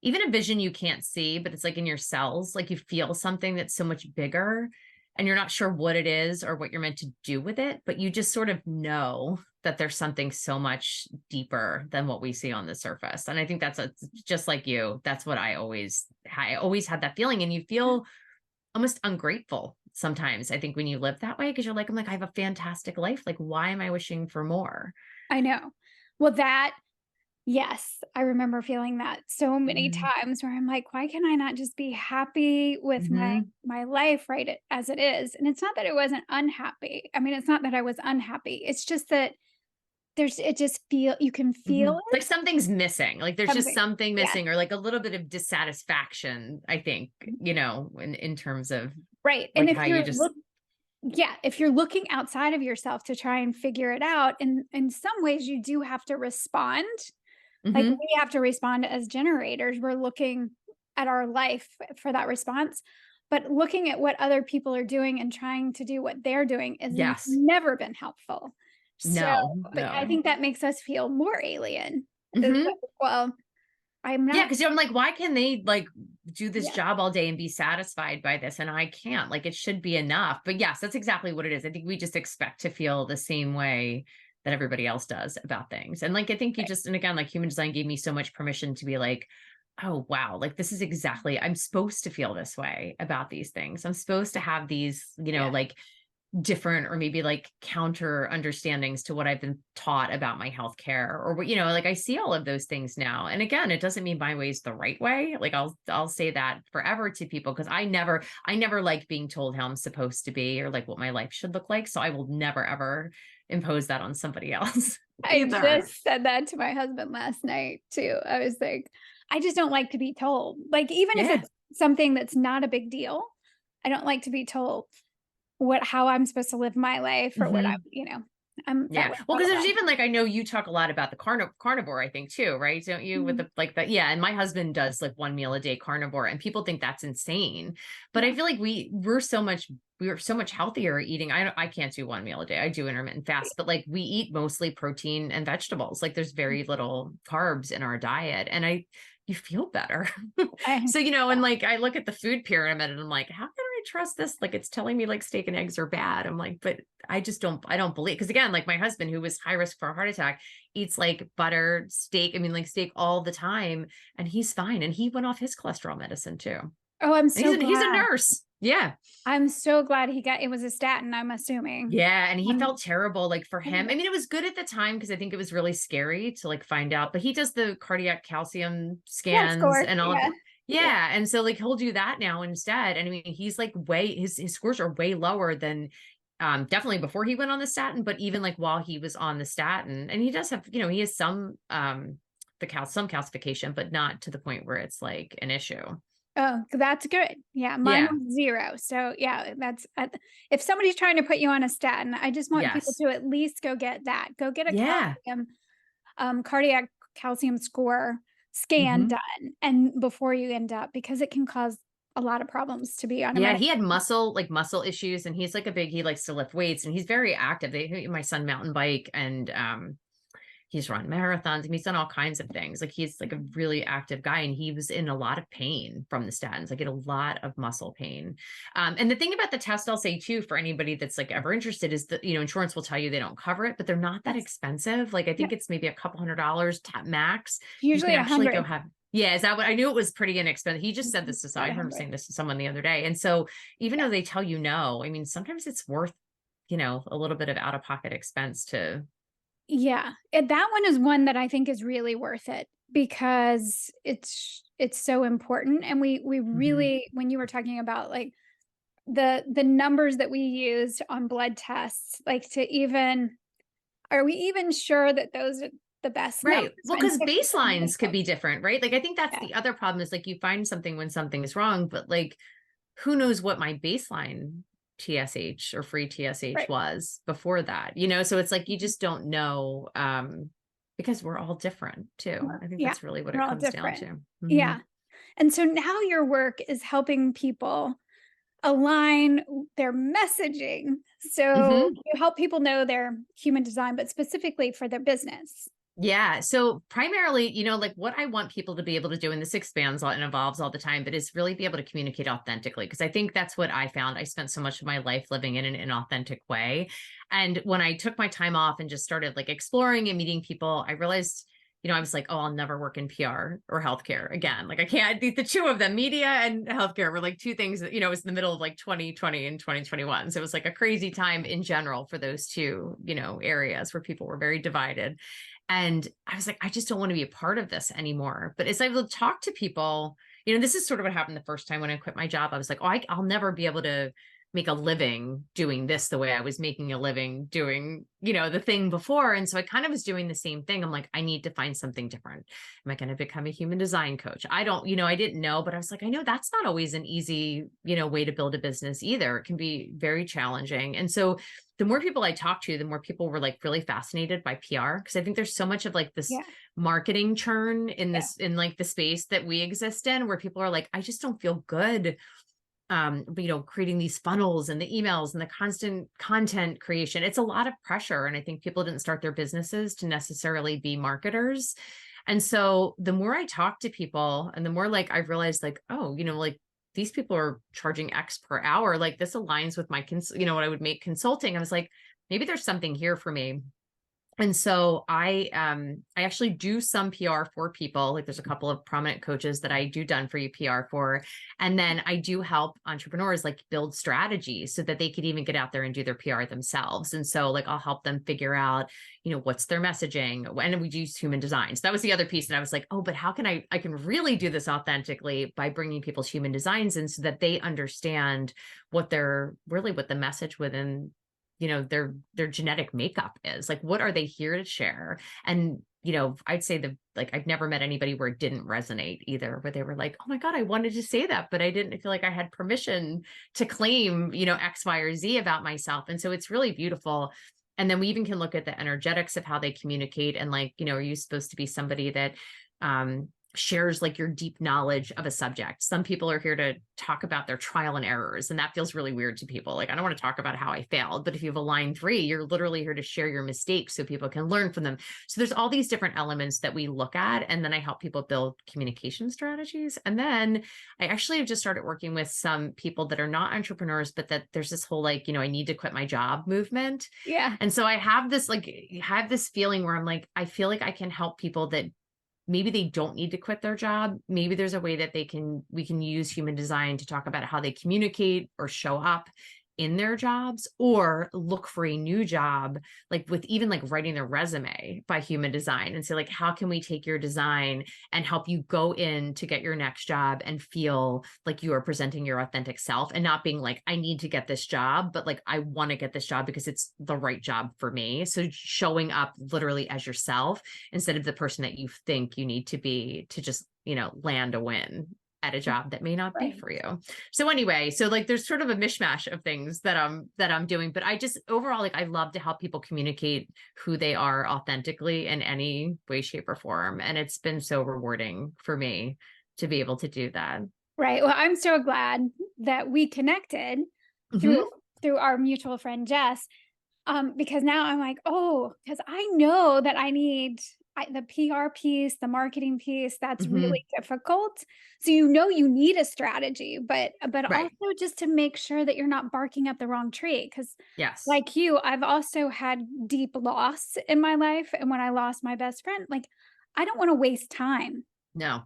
even a vision you can't see, but it's like in your cells, like you feel something that's so much bigger and you're not sure what it is or what you're meant to do with it, but you just sort of know that there's something so much deeper than what we see on the surface. And I think just like you, that's what I always had that feeling. And you feel almost ungrateful sometimes, I think, when you live that way, because I'm like, I have a fantastic life. Like, why am I wishing for more? I know. Well, yes, I remember feeling that so many Mm-hmm. times where I'm like, why can I not just be happy with Mm-hmm. my life as it is? And it's not that I wasn't unhappy. I mean, it's not that I was unhappy. It's just that it just you can Mm-hmm. feel Like it. something's missing. Like there's just Something. something Yeah. missing, or like a little bit of dissatisfaction, I think, in terms of Right. And like how you just if you're looking outside of yourself to try and figure it out, in some ways you do have to respond. Like mm-hmm. we have to respond as generators. We're looking at our life for that response. But looking at what other people are doing and trying to do what they're doing is Yes. never been helpful. So, No, but I no. think that makes us feel more alien as Hmm. well. I'm Yeah, not. because I'm like, why can they like do this Yeah. job all day and be satisfied by this? And I can't. Like, it should be enough. But yes, that's exactly what it is. I think we just expect to feel the same way that everybody else does about things. And like, I think you Right. just, and again, like human design gave me so much permission to be like, oh, wow, like this is exactly, I'm supposed to feel this way about these things. I'm supposed to have these, Yeah. like different or maybe like counter understandings to what I've been taught about my healthcare or what, like I see all of those things now. And again, it doesn't mean my way is the right way. Like I'll say that forever to people because I never like being told how I'm supposed to be or like what my life should look like. So I will never ever impose that on somebody else I either. just said that to my husband last night too. I was like, I just don't like to be told. Like, even if Yeah. it's something that's not a big deal, I don't like to be told how I'm supposed to live my life or what Mhm. I'm that Yeah. way Well, about because a there's lot. even like I know you talk a lot about the carnivore, I think too, right? Don't you? With Mhm. the like that, yeah. And my husband does like one meal a day carnivore, and people think that's insane. But I Yeah. feel like we are so much healthier eating. I can't do one meal a day. I do intermittent fast, but like we eat mostly protein and vegetables. Like there's very little carbs in our diet, and you feel better. I, So, and like I look at the food pyramid and I'm like, how can I trust this? Like it's telling me like steak and eggs are bad. I'm like, but I don't believe, because again, like my husband, who was high risk for a heart attack, eats like butter, steak, I mean, like steak all the time, and he's fine. And he went off his cholesterol medicine too. And oh, I'm he's so he's a glad. nurse. Yeah. I'm so glad it was a statin, I'm assuming. Yeah, and he Um, felt terrible, like, for him. I mean, it was good at the time because I think it was really scary to, like, find out, but he does the cardiac calcium yeah, scans score. and all of Yeah. the Yeah. yeah, and so, like, he'll do that now instead, and I mean, he's, like, way his scores are way lower than, definitely before he went on the statin, but even, like, while he was on the statin, and he does have, he has some, some calcification, but not to the point where it's, like, an issue. Oh, that's good. Yeah, mine Yeah. was 0. So, yeah, if somebody's trying to put you on a statin, I just want people Yes. to at least go get that. Go get a Yeah. cardiac calcium score scan Mhm. done and before you end up, because it can cause a lot of problems to be on a Yeah, medic. he had muscle issues, and he's like he likes to lift weights, and he's very active. My son mountain bike, and he's run marathons, and he's done all kinds of things. Like he's like a really active guy, and he was in a lot of pain from the statins, like in a lot of muscle pain. And the thing about the test, I'll say too, for anybody that's like ever interested, is that insurance will tell you they don't cover it, but they're not that Yes. expensive. Like I Yeah. think it's maybe a couple $100 max. You Usually can actually go 100. have. Yeah, is that what I knew? It was pretty inexpensive. He just said this to, About I heard him 100. saying this to someone the other day. And so even Yeah. though they tell you no, I mean, sometimes it's worth, a little bit of out of pocket expense to. Yeah. That one is one that I think is really worth it because it's so important, and we Mhm. really, when you were talking about like the numbers that we used on blood tests, like, to even are we even sure that those are the best numbers Right. Well, when because especially for baselines could medical. be different, right? Like, I think that's Yeah. the other problem is like you find something when something is wrong, but like, who knows what my baseline TSH or free TSH Right. was before that, So it's like you just don't know, because we're all different too. I think Yeah. that's really what We're it all comes down different. to. Hmm. Yeah. And so now your work is helping people align their messaging. So Hmm. you help people know their human design, but specifically for their business. Yeah. So primarily, like what I want people to be able to do, and this expands and evolves all the time, but is really be able to communicate authentically. Because I think that's what I found. I spent so much of my life living in an inauthentic way. And when I took my time off and just started like exploring and meeting people, I realized, I was like, oh, I'll never work in PR or healthcare again. Like I can't, the two of them, media and healthcare were like two things that, it was in the middle of like 2020 and 2021. So it was like a crazy time in general for those two, areas where people were very divided. And I was like, I just don't want to be a part of this anymore. But as I would talk to people, this is sort of what happened the first time when I quit my job. I was like, oh, I'll never be able to make a living doing this the way I was making a living doing, the thing before. And so I kind of was doing the same thing. I'm like, I need to find something different. Am I going to become a human design coach? I don't, I didn't know, but I was like, I know that's not always an easy, way to build a business either. It can be very challenging. And so the more people I talked to, the more people were like really fascinated by PR. Because I think there's so much of like this Yeah. marketing churn in Yeah. this, in like the space that we exist in, where people are like, I just don't feel good, creating these funnels and the emails and the constant content creation. It's a lot of pressure. And I think people didn't start their businesses to necessarily be marketers. And so the more I talk to people and the more like I realized like, oh, like these people are charging X per hour. Like this aligns with my, what I would make consulting. I was like, maybe there's something here for me. And so I actually do some PR for people. Like there's a couple of prominent coaches that I do done for you PR for. And then I do help entrepreneurs like build strategies so that they could even get out there and do their PR themselves. And so like I'll help them figure out, what's their messaging. And we use human design. So that was the other piece. And I was like, oh, but how can I can really do this authentically by bringing people's human designs in so that they understand what the message within their genetic makeup is, like what are they here to share. And I'd say I've never met anybody where it didn't resonate either, where they were like, oh my god, I wanted to say that, but I didn't feel like I had permission to claim X, Y, or Z about myself. And so it's really beautiful. And then we even can look at the energetics of how they communicate, and like, are you supposed to be somebody that shares like your deep knowledge of a subject? Some people are here to talk about their trial and errors, and that feels really weird to people. Like, I don't want to talk about how I failed, but if you have a line 3, you're literally here to share your mistakes so people can learn from them. So there's all these different elements that we look at, and then I help people build communication strategies. And then I actually have just started working with some people that are not entrepreneurs, but that there's this whole like, I need to quit my job movement. Yeah. And so I have this feeling where I'm like, I feel like I can help people that maybe they don't need to quit their job. Maybe there's a way that we can use human design to talk about how they communicate or show up in their jobs, or look for a new job, like with even like writing their resume by human design, and say like, how can we take your design and help you go in to get your next job and feel like you are presenting your authentic self, and not being like, I need to get this job, but like, I want to get this job because it's the right job for me. So showing up literally as yourself instead of the person that you think you need to be to just, land a win at a job that may not be for you. So anyway, so like there's sort of a mishmash of things that I'm doing, but I just overall, like I love to help people communicate who they are authentically in any way, shape, or form. And it's been so rewarding for me to be able to do that. Right. Well, I'm so glad that we connected Mhm. through our mutual friend Jess. Because now I'm like, oh, because I know that I need the PR piece, the marketing piece, that's Mhm. really difficult. So you need a strategy, but Right. also just to make sure that you're not barking up the wrong tree. Because Yes. like you, I've also had deep loss in my life. And when I lost my best friend, like I don't want to waste time No.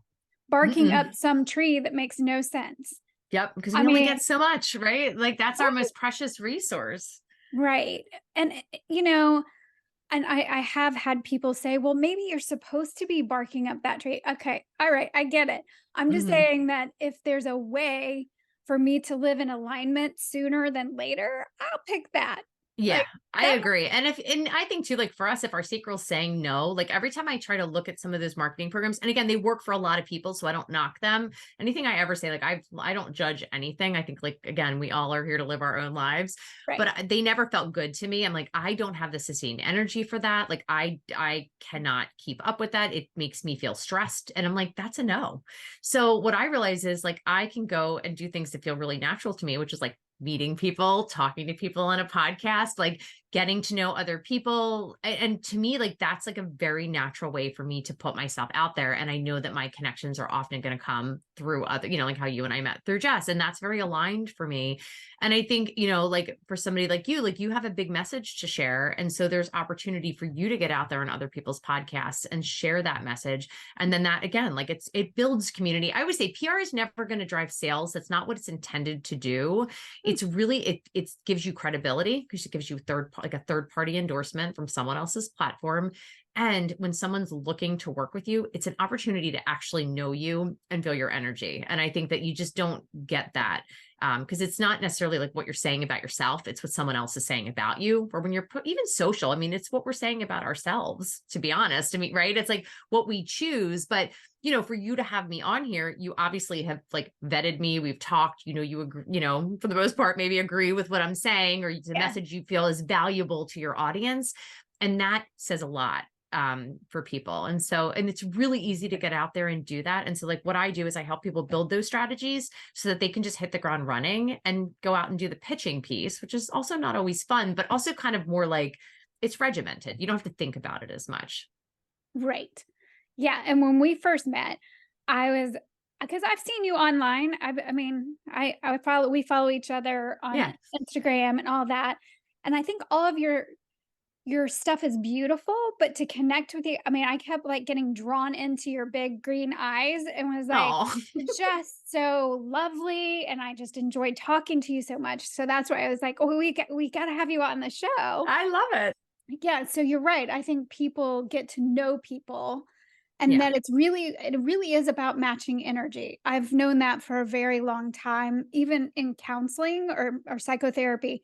barking Mm-mm. up some tree that makes no sense. Yep. Because I we only mean, get so much, right? Like that's our most precious resource. right. And you know, and I have had people say, "Well, maybe you're supposed to be barking up that tree." Okay, all right, I get it. I'm just Mhm. saying that if there's a way for me to live in alignment sooner than later, I'll pick that. Yeah, Like, I that agree. And I think too, like for us, if our sacral's saying no, like every time I try to look at some of those marketing programs, and again, they work for a lot of people, so I don't knock them. Anything I ever say, like I don't judge anything. I think like again, we all are here to live our own lives, but right, they never felt good to me. I'm like, I don't have the sustained energy for that. Like I cannot keep up with that. It makes me feel stressed. And I'm like, that's a no. So what I realize is like I can go and do things that feel really natural to me, which is like meeting people, talking to people on a podcast, like getting to know other people. And to me, like that's like a very natural way for me to put myself out there. And I know that my connections are often going to come through other, like how you and I met through Jess. And that's very aligned for me. And I think, like for somebody like you have a big message to share. And so there's opportunity for you to get out there on other people's podcasts and share that message. And then that again, like it builds community. I always say PR is never going to drive sales. That's not what it's intended to do. hmm, It's really it gives you credibility because it gives you a third party endorsement from someone else's platform. And when someone's looking to work with you, it's an opportunity to actually know you and feel your energy. And I think that you just don't get that because it's not necessarily like what you're saying about yourself. It's what someone else is saying about you. Or when you're even social, I mean, it's what we're saying about ourselves, to be honest. I mean, right? It's like what we choose. But for you to have me on here, you obviously have like vetted me. We've talked, you agree, for the most part, maybe agree with what I'm saying, or the yeah, message you feel is valuable to your audience. And that says a lot for people. And it's really easy to get out there and do that. And so like what I do is I help people build those strategies so that they can just hit the ground running and go out and do the pitching piece, which is also not always fun, but also kind of more like it's regimented. You don't have to think about it as much. right. Yeah, and when we first met, I was because I've seen you online. I mean, I follow we follow each other on Yeah. Instagram and all that. And I think all of your stuff is beautiful, but to connect with you, I mean, I kept like getting drawn into your big green eyes and was like, Oh, just so lovely. And I just enjoyed talking to you so much. So that's why I was like, oh, we got to have you on the show. I love it. Yeah, so you're right. I think people get to know people and Yeah. that it really is about matching energy. I've known that for a very long time, even in counseling or psychotherapy,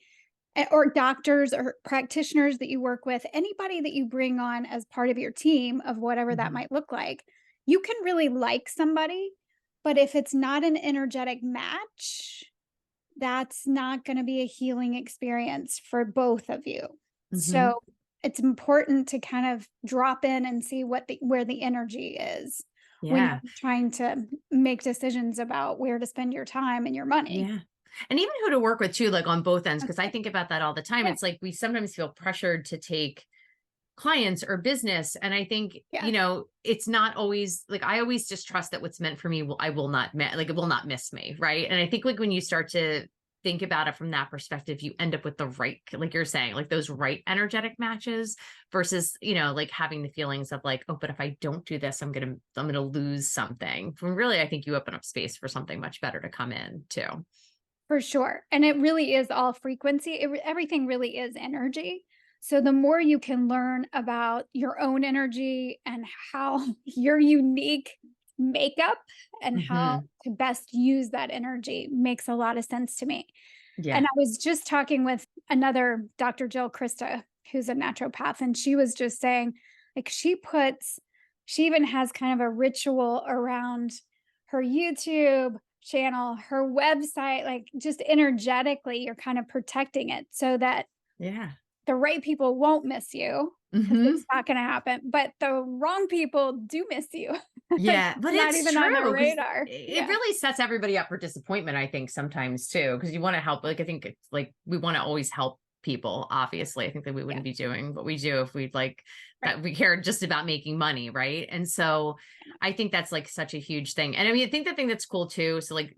or doctors or practitioners that you work with, anybody that you bring on as part of your team of whatever that Mhm. might look like. You can really like somebody, but if it's not an energetic match, that's not gonna be a healing experience for both of you. Mhm. So, it's important to kind of drop in and see what the where the energy is when Yeah. you're trying to make decisions about where to spend your time and your money. Yeah. And even who to work with too, like on both ends, That's because I right. think about that all the time. Yeah, It's like we sometimes feel pressured to take clients or business. And I think, yeah, it's not always like I always just trust that what's meant for me I will not like it will not miss me. Right. And I think like when you start to think about it from that perspective, you end up with the right, like you're saying, like those right energetic matches versus, like having the feelings of like, oh, but if I don't do this, I'm gonna lose something. When really I think you open up space for something much better to come in too. for sure, and it really is all frequency. Everything really is energy. So the more you can learn about your own energy and how your unique makeup and how Hmm. to best use that energy makes a lot of sense to me. And Yeah. I was just talking with another Dr. Jill Krista, who's a naturopath, and she was just saying, like, she even has kind of a ritual around her YouTube channel, her website, like just energetically, you're kind of protecting it so that Yeah. the right people won't miss you because Hmm. it's not going to happen, but the wrong people do miss you. It's Yeah, but not it's even on their true because radar. it Yeah. really sets everybody up for disappointment, I think, sometimes too, because you want to help. Like, I think it's like we want to always help people, obviously. I think that we Yeah. wouldn't be doing what we do if we'd like Right. that we cared just about making money, right? And so I think that's like such a huge thing. And I mean, I think the thing that's cool too. So like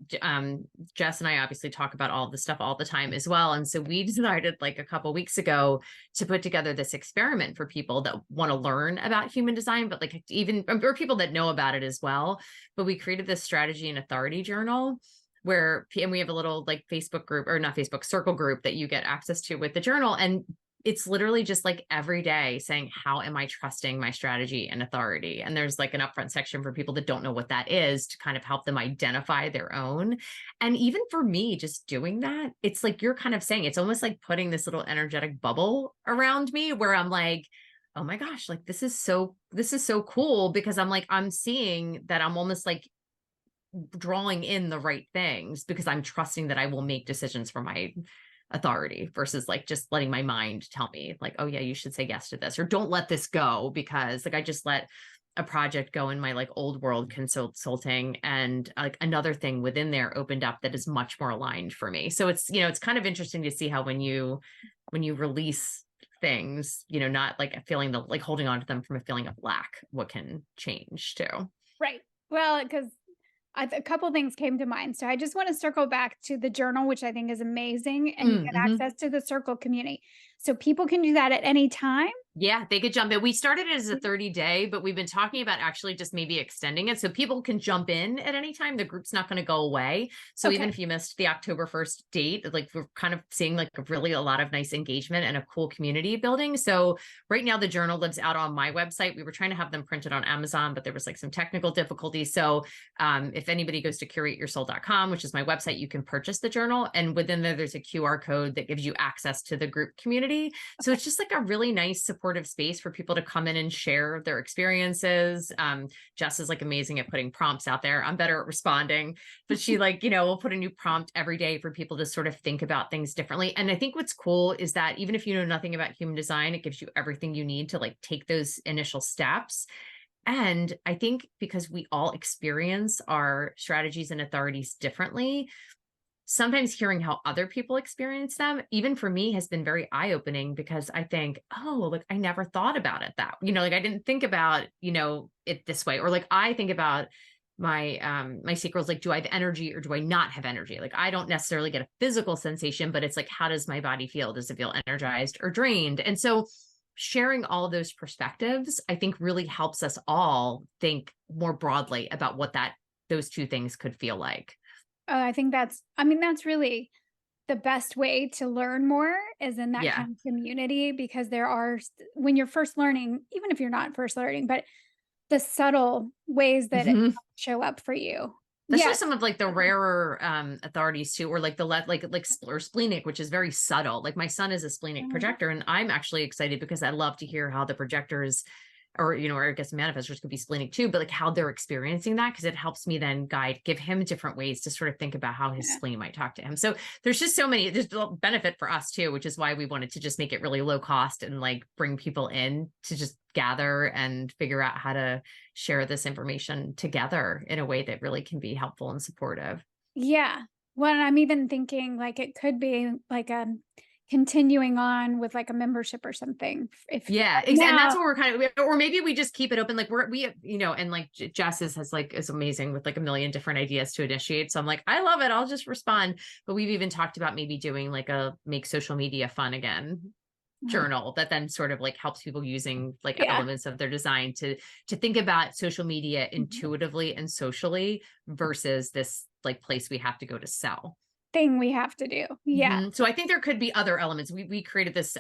Jess and I obviously talk about all this stuff all the time as well. And so we decided like a couple weeks ago to put together this experiment for people that want to learn about human design, but like even or people that know about it as well. But we created this strategy and authority journal and we have a little like Facebook group or not Facebook circle group that you get access to with the journal. And it's literally just like every day saying, how am I trusting my strategy and authority? And there's like an upfront section for people that don't know what that is to kind of help them identify their own. And even for me, just doing that, it's like you're kind of saying, it's almost like putting this little energetic bubble around me where I'm like, oh my gosh, like this is so cool because I'm seeing that I'm almost like drawing in the right things because I'm trusting that I will make decisions for my authority versus like just letting my mind tell me like, oh yeah, you should say yes to this or don't let this go because like I just let a project go in my like old world consulting and like another thing within there opened up that is much more aligned for me. So it's kind of interesting to see how when you release things, not like a feeling the like holding on to them from a feeling of lack, what can change too. Right. Well, because a couple things came to mind. So I just want to circle back to the journal, which I think is amazing, and you get Mm-hmm. access to the circle community. So people can do that at any time. Yeah, they could jump in. We started it as a 30-day, but we've been talking about actually just maybe extending it so people can jump in at any time. The group's not going to go away. So even Okay. if you missed the October 1st date, like we're kind of seeing like really a lot of nice engagement and a cool community building. So right now the journal lives out on my website. We were trying to have them printed on Amazon, but there was like some technical difficulties. So if anybody goes to curateyoursoul.com, which is my website, you can purchase the journal. And within there's a QR code that gives you access to the group community. So it's just like a really nice supportive space for people to come in and share their experiences. Jess is like amazing at putting prompts out there. I'm better at responding, but she like, will put a new prompt every day for people to sort of think about things differently. And I think what's cool is that even if you know nothing about human design, it gives you everything you need to like take those initial steps. And I think because we all experience our strategies and authorities differently, sometimes hearing how other people experience them, even for me, has been very eye-opening because I think, oh, like I never thought about it that, like I didn't think about, it this way. Or like I think about my secrets, like, do I have energy or do I not have energy? Like I don't necessarily get a physical sensation, but it's like, how does my body feel? Does it feel energized or drained? And so sharing all of those perspectives, I think really helps us all think more broadly about what those two things could feel like. I think I mean, that's really the best way to learn more is in that Yeah. kind of community because when you're first learning, even if you're not first learning, but the subtle ways that it Mhm. show up for you. Especially Yeah. some of like the rarer authorities too, or like the left, or splenic, which is very subtle. Like my son is a splenic Mhm. projector, and I'm actually excited because I love to hear how the projectors, or I guess manifestors could be splenic too, but like how they're experiencing that, because it helps me then give him different ways to sort of think about how his Yeah. spleen might talk to him. So there's a benefit for us too, which is why we wanted to just make it really low cost and like bring people in to just gather and figure out how to share this information together in a way that really can be helpful and supportive. Yeah. Well, and I'm even thinking like it could be like continuing on with like a membership or something. If Yeah, right and that's now, what we're kind of, or maybe we just keep it open. Like and like Jess is amazing with like a million different ideas to initiate. So I'm like, I love it. I'll just respond. But we've even talked about maybe doing like a make social media fun again uh, journal that then sort of like helps people using like yeah, elements of their design to think about social media mhm, intuitively and socially versus this like place we have to go to sell. thing we have to do. Yeah. So I think there could be other elements. We created this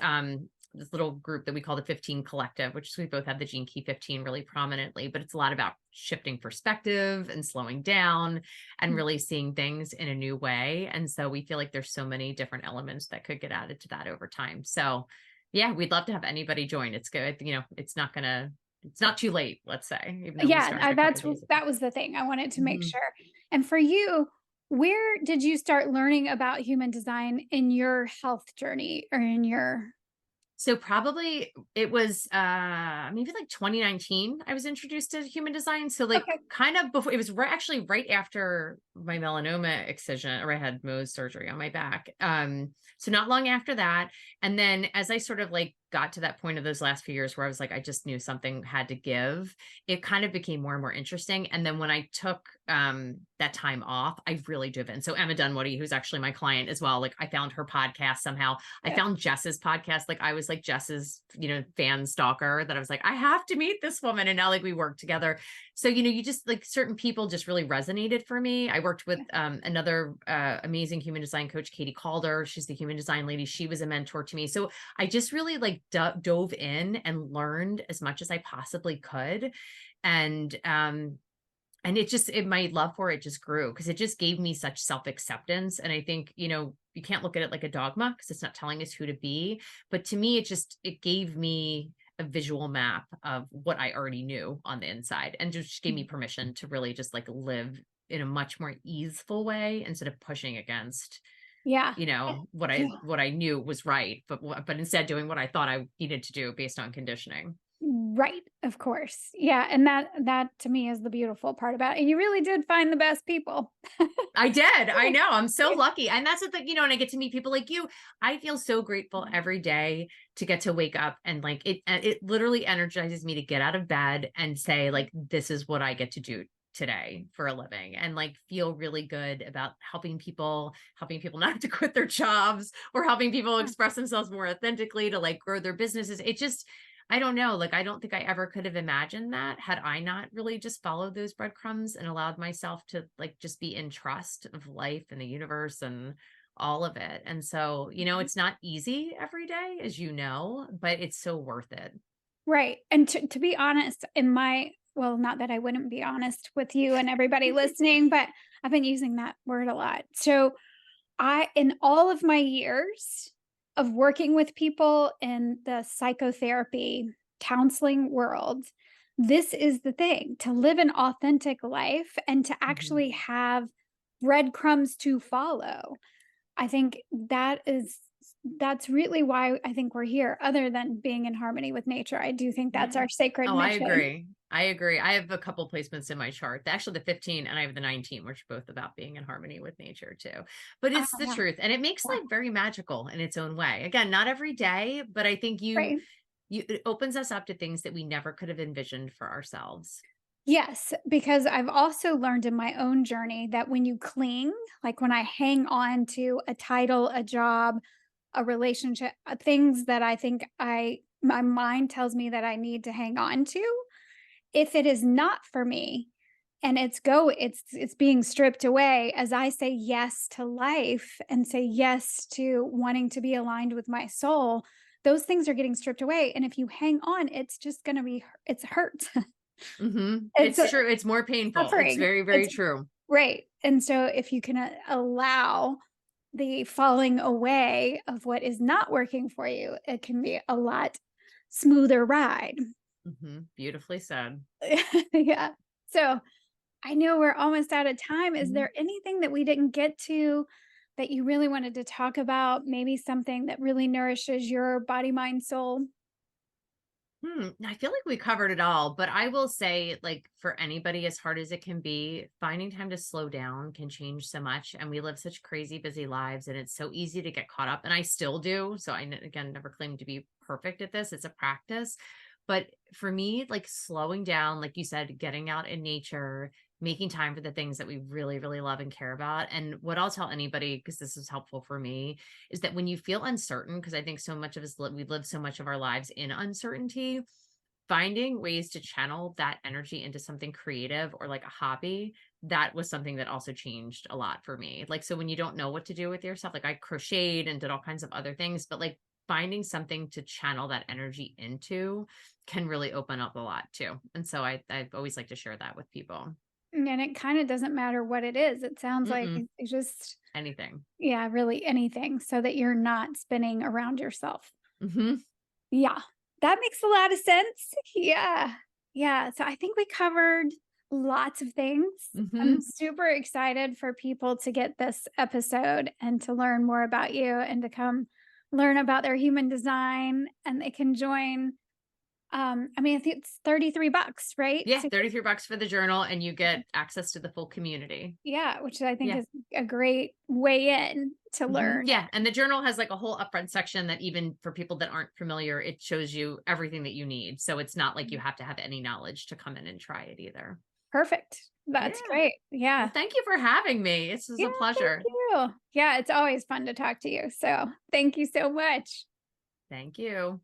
little group that we call the 15 Collective, which is we both have the Gene Key 15 really prominently, but it's a lot about shifting perspective and slowing down and Mm. really seeing things in a new way. And so we feel like there's so many different elements that could get added to that over time. So yeah, we'd love to have anybody join. It's good. It's not too late, let's say, even though we Yeah, started a couple of days ago. that was the thing. I wanted to make Mhm. sure. And for you, where did you start learning about human design in your health journey or in your So probably it was maybe like 2019 I was introduced to human design. So like Okay. kind of before, it was actually right after my melanoma excision, or I had Mohs surgery on my back. So not long after that. And then as I sort of like got to that point of those last few years where I was like, I just knew something had to give, it kind of became more and more interesting. And then when I took that time off, I really dove in. So Emma Dunwoody, who's actually my client as well, like I found her podcast somehow. I Yeah. found Jess's podcast. Like I was like Jess's, fan stalker that I was like, I have to meet this woman. And now like we work together. So, you just like certain people just really resonated for me. I worked with another amazing human design coach, Katie Calder. She's the human design lady. She was a mentor to me. So I just really like dove in and learned as much as I possibly could. And, my love for it just grew because it just gave me such self-acceptance. And I think, you can't look at it like a dogma because it's not telling us who to be. But to me, it gave me a visual map of what I already knew on the inside and just gave me Mhm. permission to really just like live in a much more easeful way instead of pushing against, Yeah. Yeah. what I knew was right, but instead doing what I thought I needed to do based on conditioning. Right, of course. Yeah, and that to me is the beautiful part about it. And you really did find the best people. I did. I know. I'm so Yeah. lucky. And that's the thing, and I get to meet people like you. I feel so grateful every day to get to wake up and like it literally energizes me to get out of bed and say like this is what I get to do today for a living, and like feel really good about helping people not have to quit their jobs, or helping people express themselves more authentically to like grow their businesses. It just, I don't know. Like, I don't think I ever could have imagined that had I not really just followed those breadcrumbs and allowed myself to like just be in trust of life and the universe and all of it. And so, it's not easy every day, as you know, but it's so worth it. Right, and to be honest, in my well, not that I wouldn't be honest with you and everybody listening, but I've been using that word a lot. So, in all of my years of working with people in the psychotherapy counseling world, this is the thing, to live an authentic life and to Mhm. actually have breadcrumbs to follow. I think that's really why I think we're here, other than being in harmony with nature. I do think that's Yeah. our sacred Oh, I mission. agree. I agree. I have a couple placements in my chart. Actually, the 15 and I have the 19, which are both about being in harmony with nature too. But Oh, it's the yeah. truth. And it makes Yeah. life very magical in its own way. Again, not every day, but I think Right. it opens us up to things that we never could have envisioned for ourselves. Yes, because I've also learned in my own journey that when you cling, like when I hang on to a title, a job, a relationship, things that I think my mind tells me that I need to hang on to, if it is not for me and it's being stripped away as I say yes to life and say yes to wanting to be aligned with my soul, those things are getting stripped away. And if you hang on, it's just going to be, it's hurt. It's It's true. It's more painful. It's suffering. very, very It's true. right. And so if you can allow the falling away of what is not working for you, it can be a lot smoother ride. Beautifully said. Yeah. So I know we're almost out of time. Is Mhm. there anything that we didn't get to that you really wanted to talk about? Maybe something that really nourishes your body, mind, soul? I feel like we covered it all, but I will say, like, for anybody, as hard as it can be, finding time to slow down can change so much. And we live such crazy, busy lives, and it's so easy to get caught up. And I still do. So again, never claim to be perfect at this. It's a practice. But for me, like slowing down, like you said, getting out in nature, making time for the things that we really, really love and care about. And what I'll tell anybody, because this is helpful for me, is that when you feel uncertain, because I think so much of us, we live so much of our lives in uncertainty, finding ways to channel that energy into something creative or like a hobby, that was something that also changed a lot for me. Like, so when you don't know what to do with yourself, like I crocheted and did all kinds of other things, but like finding something to channel that energy into can really open up a lot too. And so I've always like to share that with people. And it kind of doesn't matter what it is. It sounds like Mm-mm, it's just, anything. yeah, really anything so that you're not spinning around yourself. Hmm. Yeah, that makes a lot of sense. Yeah. Yeah, so I think we covered lots of things. I'm Hmm. super excited for people to get this episode and to learn more about you and to come learn about their human design, and they can join, I mean, I think it's 33 bucks, right? Yeah, 33 bucks for the journal and you get access to the full community. Yeah, which I think Yeah. is a great way in to learn. Yeah, and the journal has like a whole upfront section that even for people that aren't familiar, it shows you everything that you need. So it's not like you have to have any knowledge to come in and try it either. Perfect. Yeah. That's great. Well, Yeah. thank you for having me. This was Yeah, a thank pleasure. you. Yeah, it's always fun to talk to you. So, thank you so much. Thank you.